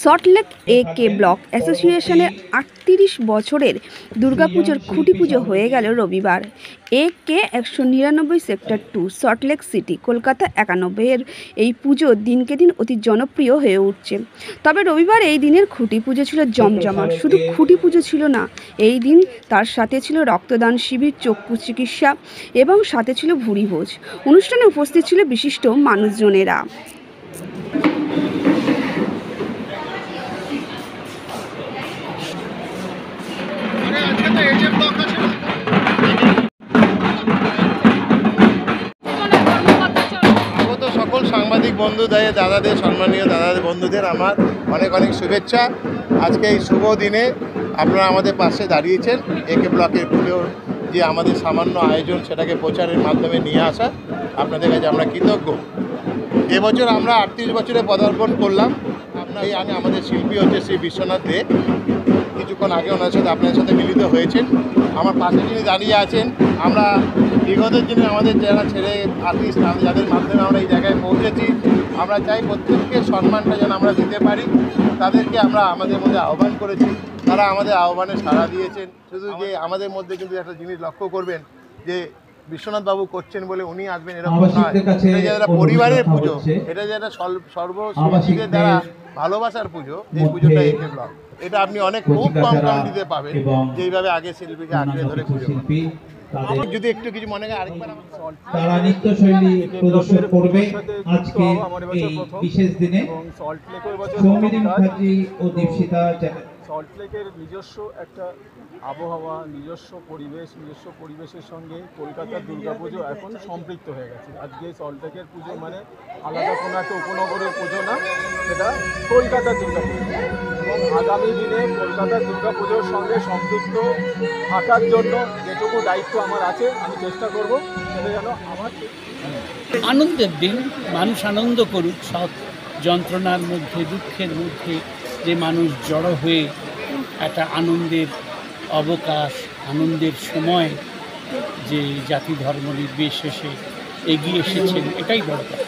Salt Lake A K block অ্যাসোসিয়েশনের ৩৮ বছরের দুর্গাপুজোর খুঁটি পুজো হয়ে গেল রবিবার। A ১৯৯ sector 2 Salt Lake city, Kolkata ৯১-এর এই পুজো দিনকে দিন অতি জনপ্রিয় হয়ে উঠছে। তবে রবিবার এই দিনের খুঁটি পুজো ছিল জমজমাট। শুধু খুঁটি পুজো ছিল না, এই দিন তার সাথে ছিল রক্তদান শিবির, চক্ষু চিকিৎসা এবং সাথে ছিল ভুরিভোজ। অনুষ্ঠানে উপস্থিত ছিল বিশিষ্ট মানুষজনেরা। সকল সাংবাদিক বন্ধুদের, দাদাদের, সম্মানীয় দাদাদের বন্ধুদের আমার অনেক অনেক শুভেচ্ছা। আজকে এই শুভ দিনে আপনারা আমাদের পাশে দাঁড়িয়েছেন। এ.কে ব্লকের পুজোর যে আমাদের সামান্য আয়োজন, সেটাকে প্রচারের মাধ্যমে নিয়ে আসা আপনাদের কাছে আমরা কৃতজ্ঞ। এবছর আমরা ৩৮ বছরে পদার্পণ করলাম। আমি আমাদের শিল্পী হচ্ছে শ্রী বিশ্বনাথ দে। কিছুক্ষণ আগে ওনার সাথে আপনাদের সাথে মিলিত হয়েছেন। আমার পাশে যিনি দাঁড়িয়ে আছেন, আমরা বিগত দিনে আমাদের যারা ছেলে আর্টিস্ট, যাদের মাধ্যমে আমরা এই জায়গায় পৌঁছেছি, আমরা চাই প্রত্যেককে সম্মানটা যেন আমরা দিতে পারি। তাদেরকে আমরা আমাদের মধ্যে আহ্বান করেছি, তারা আমাদের আহ্বানে সাড়া দিয়েছেন। শুধু যে আমাদের মধ্যে কিন্তু একটা জিনিস লক্ষ্য করবেন যে বিশ্বনাথ বাবু করছেন বলে উনি আসবেন এরকম নয়। এটা যেটা পরিবারের পুজো, এটা যেটা সর্বশিল্পীদের দ্বারা ভালোবাসার পুজো, এই পুজোটা এ.কে ব্লক। এটা আপনি অনেক খুব কম দিতে পাবেন, যেইভাবে আগে শিল্পীকে আঁকড়ে ধরে পুজো। যদি একটু কিছু মনে হয় আরেকবার তারা নৃত্যশৈলী প্রদর্শন করবে আজকে এই বিশেষ দিনে। সৌমিনী মুখার্জি ও দীপশিতা সল্টলেকের নিজস্ব একটা আবহাওয়া, নিজস্ব পরিবেশের সঙ্গে কলকাতার দুর্গাপুজো এখন সম্পৃক্ত হয়ে গেছে। আজকে সল্টলেকের পুজো মানে আলাদা কোনো একটা উপনগরের পুজো না, সেটা কলকাতার দুর্গাপুজো। এবং আগামী দিনে কলকাতার দুর্গাপুজোর সঙ্গে সম্পৃক্ত থাকার জন্য যেটুকু দায়িত্ব আমার আছে, আমি চেষ্টা করব সেটা যেন আমার আনন্দের দিন, মানুষ আনন্দ করুক। সব যন্ত্রণার মধ্যে, দুঃখের মধ্যে যে মানুষ জড়ো হয়ে একটা আনন্দের অবকাশ, আনন্দের সময় যে জাতি ধর্ম নির্বিশেষে এগিয়ে এসেছেন, এটাই বড় কথা।